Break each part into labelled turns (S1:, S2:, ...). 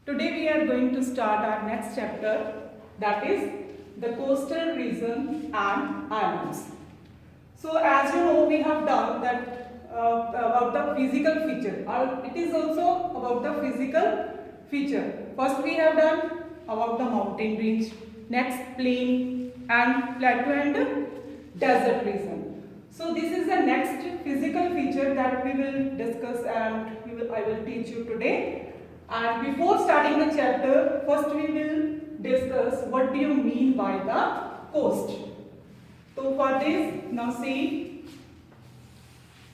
S1: Today we are going to start our next chapter, that is the coastal region and islands. So as you know, we have done that about the physical feature. It is also about the physical feature. First we have done about the mountain range, next plain and plateau and desert region. So this is the next physical feature that we will discuss and I will teach you today. And before starting the chapter, first we will discuss what do you mean by the coast. So for this, now see,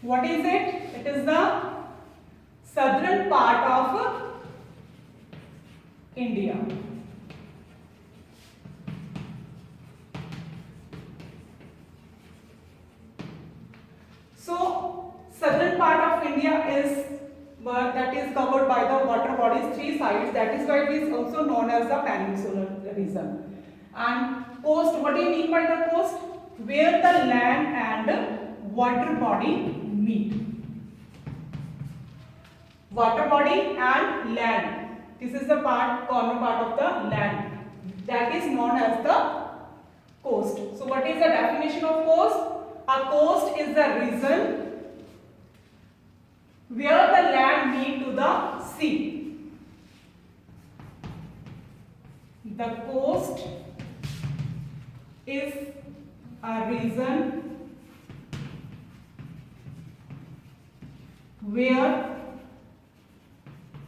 S1: what is it? It is the southern part of India. So southern part of India is that is covered by the water bodies, three sides. That is why it is also known as the peninsular region. And coast, what do you mean by the coast? Where the land and water body meet. Water body and land. This is the corner part of the land. That is known as the coast. So what is the definition of coast? A coast is the region where the land meet to the sea. The coast is a region where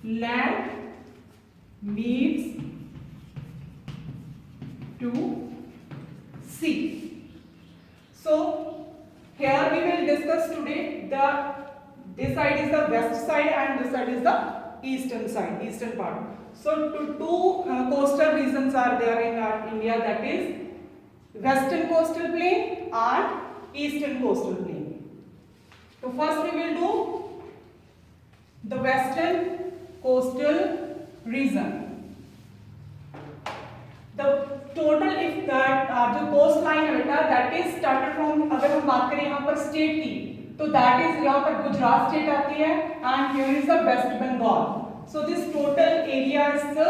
S1: land meets to sea. So here we will discuss today this side is the west side and this side is the eastern side, eastern part. So two coastal regions are there in our India, that is western coastal plain and eastern coastal plain. So first we will do the western coastal region. The total if that जो coastline है बेटा, that is started from, अगर हम बात करें यहाँ पर state की, तो that is यहाँ पर गुजरात स्टेट आती है and here is the West Bengal. So this total area is the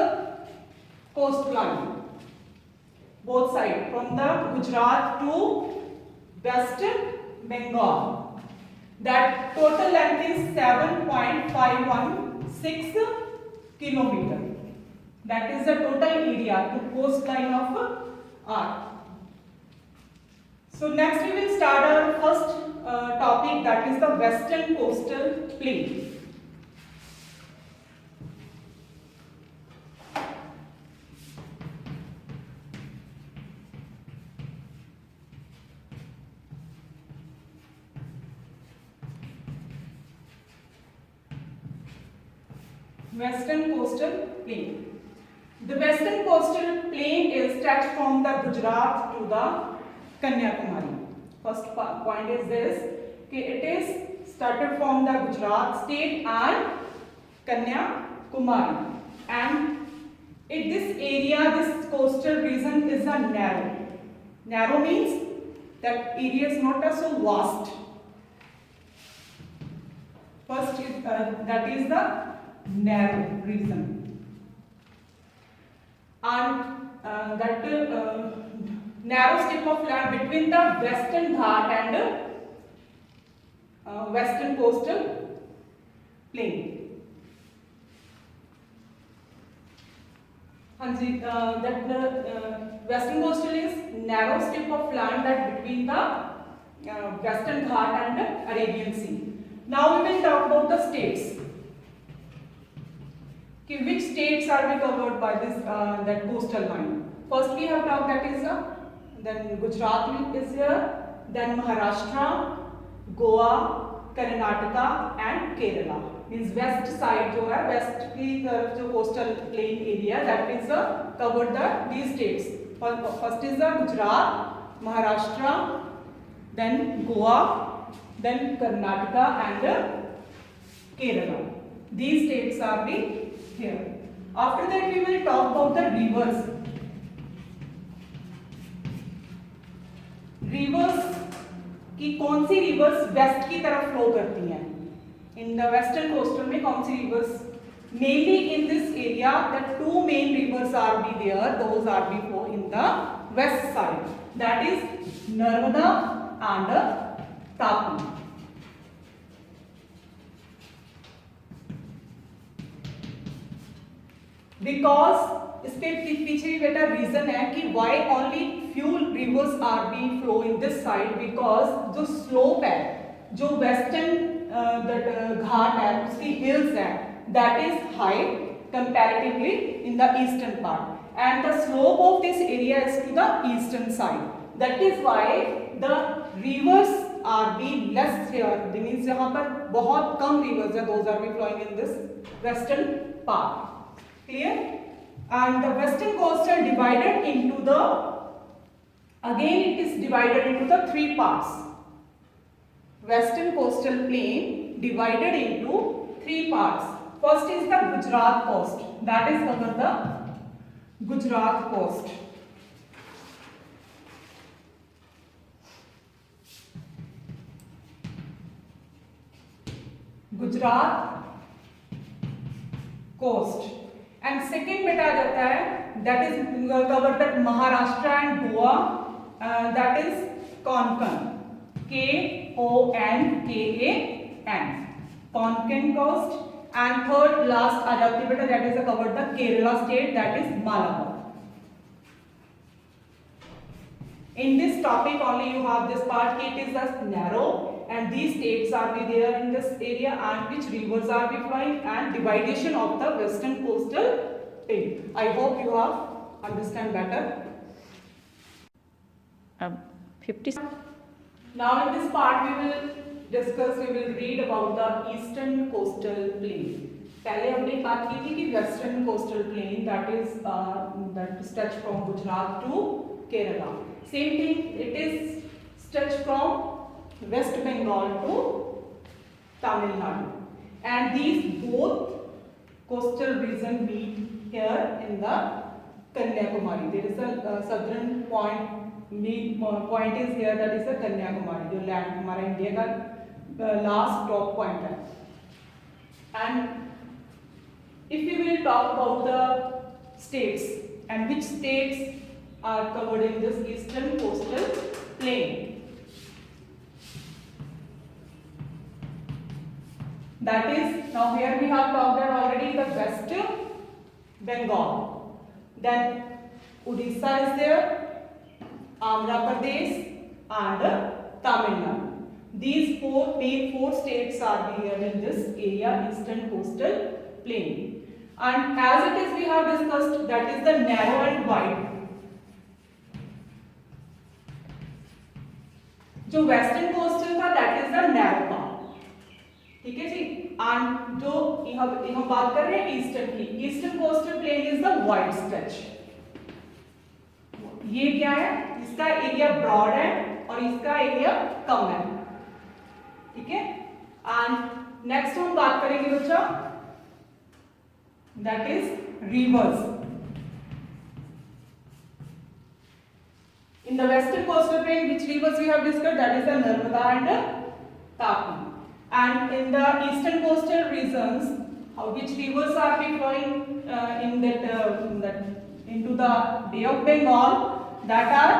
S1: coastline, both sides from the Gujarat to West Bengal. That total length is 7.516 kilometer. That is the total area to coastline of Earth. So next we will start our first topic, that is the western coastal plain. Western coastal plain. The western coastal plain is stretched from the Gujarat to the Kanyakumari. First point is this, it is started from the Gujarat state and Kanyakumari, and this area, this coastal region is a narrow. Narrow means that area is not so vast. First that is the narrow region, and that narrow strip of land between the Western Ghat and western coastal plain. That western coastal is narrow strip of land that between the Western Ghat and Arabian Sea. Now we will talk about the states. Okay, which states are we covered by this that coastal line? First we have talked, that is then Gujarat is here, then Maharashtra, Goa, Karnataka and Kerala. Means west side जो है, west की तरफ जो coastal plain area, that is covered these states. First is the Gujarat, Maharashtra, then Goa, then Karnataka and Kerala. These states are here. After that we will talk about the rivers. Rivers की कौन सी reverse waste की तरफ flow करती हैं? In the western coastal में कौन सी reverse mainly in this area the two main rivers are be there, those are be flow in the west side, that is Narmada and Tapi. Because इसके पीछे भी बेटा reason है कि why only few rivers are being flow in this side, because जो slope है, जो western घाट है, उसकी hills है, that is high comparatively in the eastern part, and the slope of this area is to the eastern side. That is why the rivers are being less here. That means यहाँ पर बहुत कम rivers है, those are be flowing in this western part. Clear? And the western coastal divided into the, again it is divided into the three parts. Western coastal plain divided into three parts. First is the Gujarat coast, that is cover the Gujarat coast. Gujarat coast. And second beta आ जाता है, that is covered that Maharashtra and Goa, that is Konkan, Konkan, Konkan coast. And third last आ जाती है बेटा, that is covered the Kerala state, that is Malabar. In this topic only you have this part, it is just narrow and these states are be there in this area and which rivers are be flowing and dividation of the western coastal plain. I hope you have understand better.
S2: 50.
S1: Now in this part we will discuss, we will read about the eastern coastal plain. पहले हमने बात की थी कि western coastal plain, that is that stretch from Gujarat to Kerala. Same thing, it is stretched from West Bengal to Tamil Nadu, and these both coastal region meet here in the Kanyakumari. There is a southern point is here, that is the Kanyakumari, जो land हमारा India का last top point है. And if we will talk about the states and which states are covered in this eastern coastal plain, that is, now here we have talked about already the West Bengal, then Odisha is there, Andhra Pradesh and Tamil Nadu. These main four states are here in this area, eastern coastal plain. And as it is we have discussed, that is the narrow and wide. जो western coastal था, that is the narrow part. ठीक है जी. And जो हम बात कर रहे हैं ईस्टर्न की, eastern coastal plain is the wide stretch. ये क्या है, इसका एरिया ब्रॉड है और इसका एरिया कम है. ठीक है. एंड नेक्स्ट हम बात करेंगे बच्चा, that is reverse. In the western coastal plain, which rivers we have discussed, that is the Narmada and Tapi. And in the eastern coastal regions, which rivers are flowing in that into the Bay of Bengal, that are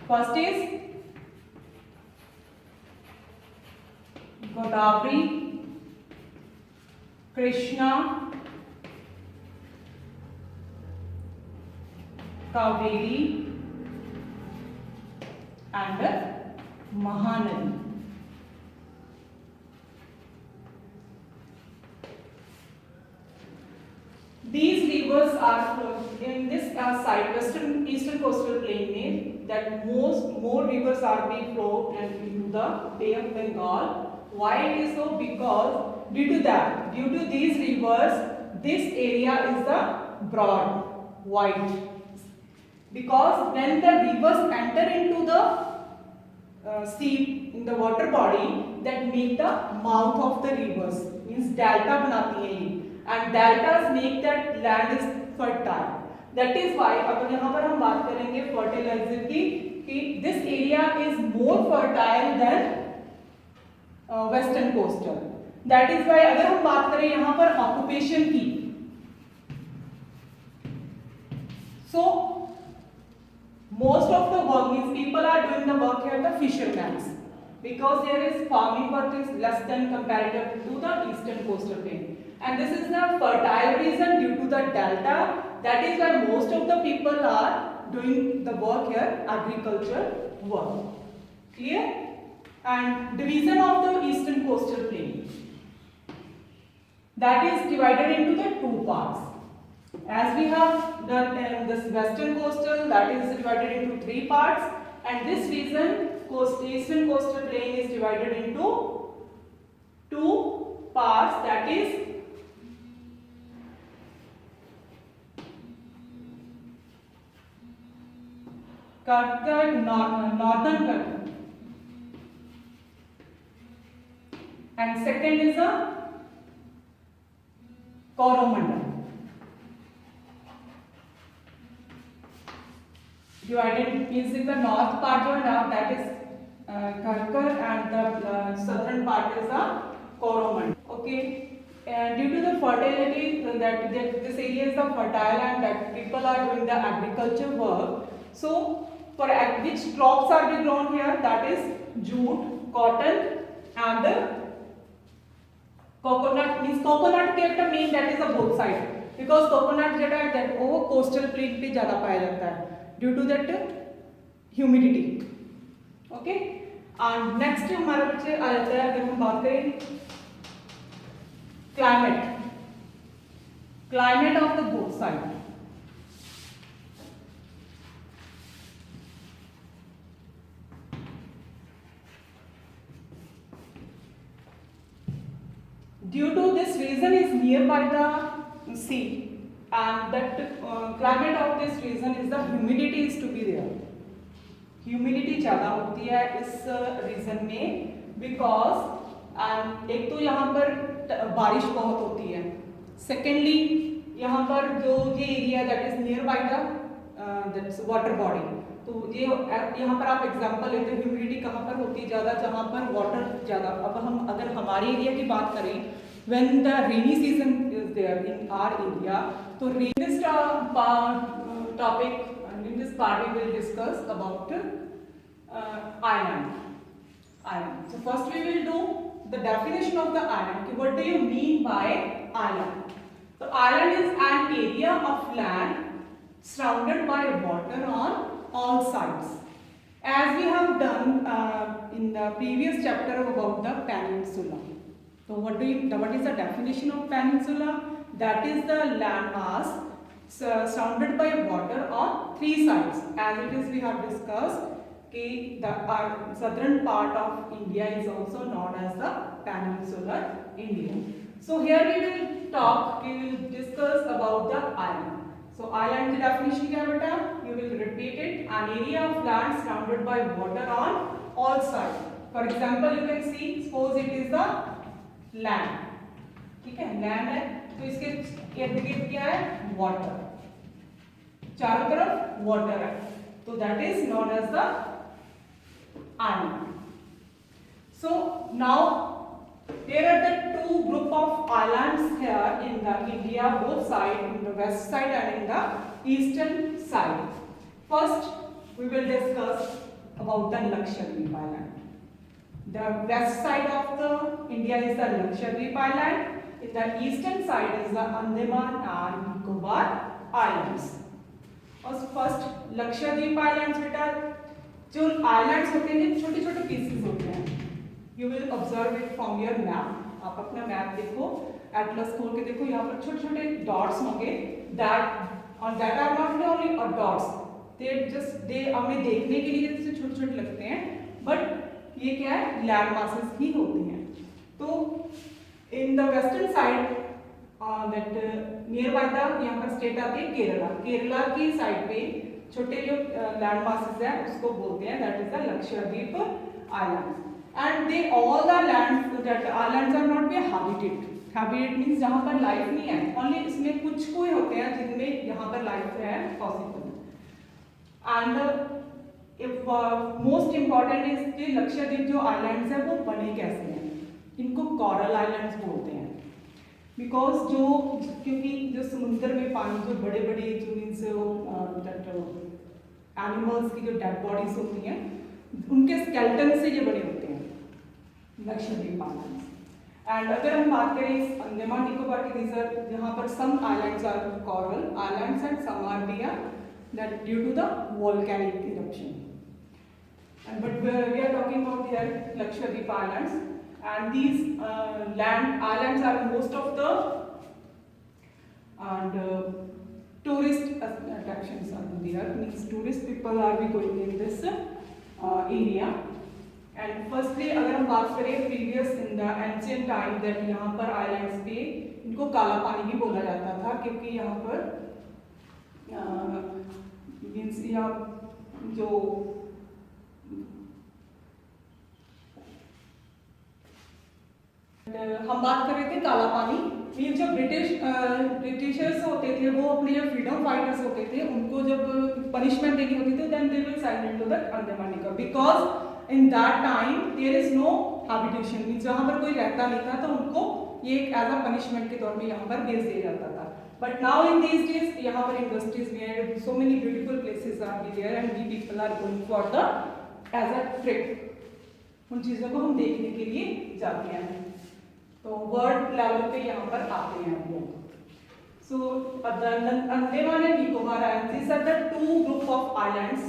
S1: first is Godavari, Krishna, Kaveri and Mahanadi. These rivers are in this side, eastern coastal plain में, that more rivers are being flowed and into the Bay of Bengal. Why it is so? Because due to these rivers, this area is the broad, wide. Because when the rivers enter into the sea, in the water body, that make the mouth of the rivers, means delta बनाती है ये, and deltas make that land is fertile. That is why अगर यहाँ पर हम बात करेंगे fertilizer की, कि this area is more fertile than western coastal. That is why अगर हम बात करें यहाँ पर ऑक्यूपेशन की, सो most of the work means people are doing the work here the fishermen, because there is farming work is less than comparative to the eastern coastal plain, and this is the fertile region due to the delta. That is why most of the people are doing the work here, agriculture work. Clear? And division of the eastern coastal plain, that is divided into the two parts. As we have done this western coastal, that is divided into three parts, and this region eastern coastal plain is divided into two parts, that is northern Karkar, and second is a Coromandel. Divided means in the north part जो है ना, that is Karkar, and the southern part is the Coromandel. Okay, and due to the fertility that this area is the fertile and that people are doing the agriculture work. So for which crops are be grown here, that is jute, cotton, and coconut. Means coconut kept a mean that is a both side, because coconut जो है that वो coastal plain पे ज़्यादा पाया जाता है due to that humidity. Okay, and next हमारा बच्चे आ जाता है, अगर हम बात करें climate of the both side. Due to this region is nearby the sea, and that climate of this region is the humidity is to be there. Humidity ज़्यादा होती है इस रीजन में, बिकॉज एक तो यहाँ पर बारिश बहुत होती है, सेकेंडली यहाँ पर जो ये area that is near by the that's water body, तो ये यहाँ पर आप एग्जांपल लेते हैं ह्यूमिडिटी कहाँ पर होती है ज़्यादा, जहाँ पर वाटर ज़्यादा. अब हम अगर हमारे एरिया की बात करें, when the rainy season is there in our area, so in this topic and in this part we will discuss about island. So first we will do the definition of the island. What do you mean by island? So island is an area of land surrounded by water on all sides. As we have done in the previous chapter about the peninsula. So what is the definition of peninsula? That is the landmass surrounded by water on three sides. As it is we have discussed, the southern part of India is also known as the peninsular India. So here we will discuss about the island. So island की definition क्या बेटा? You will repeat it. An area of land surrounded by water on all sides. For example, you can see, suppose it is the land. ठीक है, land है, तो इसके इर्द गिर्द क्या है? Water. चारों तरफ water है, तो that is known as the island. So now there are the two group of islands here in the India, both side, in the west side and in the eastern side. First we will discuss about the Lakshadweep Island. The west side of the India is the Lakshadweep Island. In the eastern side is the Andaman and Nicobar Islands. First Lakshadweep Islands बेटा, जो islands होते हैं छोटे छोटे pieces होते हैं. You will observe it from your map. आप अपना मैप देखो, एटलस खोल के देखो, यहाँ पर छोटे छोटे डॉट्स होंगे. That are not only dots. They हमें देखने के लिए जैसे छोटे छोटे लगते हैं, but ये क्या है? लैंड मासेस ही होती हैं. तो in the western side that near by the यहाँ पर स्टेट आती है केरला की साइड पे छोटे जो लैंड मासेस हैं उसको बोलते हैं that is the Lakshadweep island. And they all the lands that islands are not be habited. Habitat means जहाँ पर लाइफ नहीं है, ओनली इसमें कुछ कोई होते हैं जिनमें यहाँ पर लाइफ है possible. And most important is कि लक्षद्वीप जो आइलैंड्स है वो बने कैसे हैं. इनको कोरल आइलैंड्स बोलते हैं। बिकॉज क्योंकि जो समुद्र में पानी जो बड़े बड़े जो मीन्स एनिमल्स की जो डेड बॉडीज होती हैं उनके स्केल्टन से ये बने होते हैं लक्षद्वीप आइलैंड्स। एंड अगर हम बात करें इस अंडमान निकोबार के रिजर्व, यहाँ पर some islands are coral islands and some are bear that due to the volcanic eruption. But we are talking about here Lakshadweep Islands, and these land islands are most of the tourist attractions are there. Means tourist people are be going in this area. And firstly, अगर हम बात करें previous in the ancient time that यहाँ पर islands पे इनको काला पानी भी बोला जाता था, क्योंकि यहाँ पर means यहाँ जो हम बात कर रहे थे काला पानी, ये जो ब्रिटिशर्स होते थे वो अपने जो फ्रीडम फाइटर्स होते थे उनको जब पनिशमेंट देनी होती थी then they will send into the Andaman Nicobar, because in that time there is no habitation, means जहाँ पर कोई रहता नहीं था तो उनको ये एक एज अ पनिशमेंट के तौर में यहाँ पर भेज दिया जाता था। But now in these days यहाँ पर industries where so many beautiful places are be there and we people are going for the age a trip, उन चीज़ों को हम देखने के लिए जाते हैं, तो वर्ल्ड लेवल पे यहाँ पर आते हैं हम लोग। So Andaman and Nicobar islands, these are the two group of islands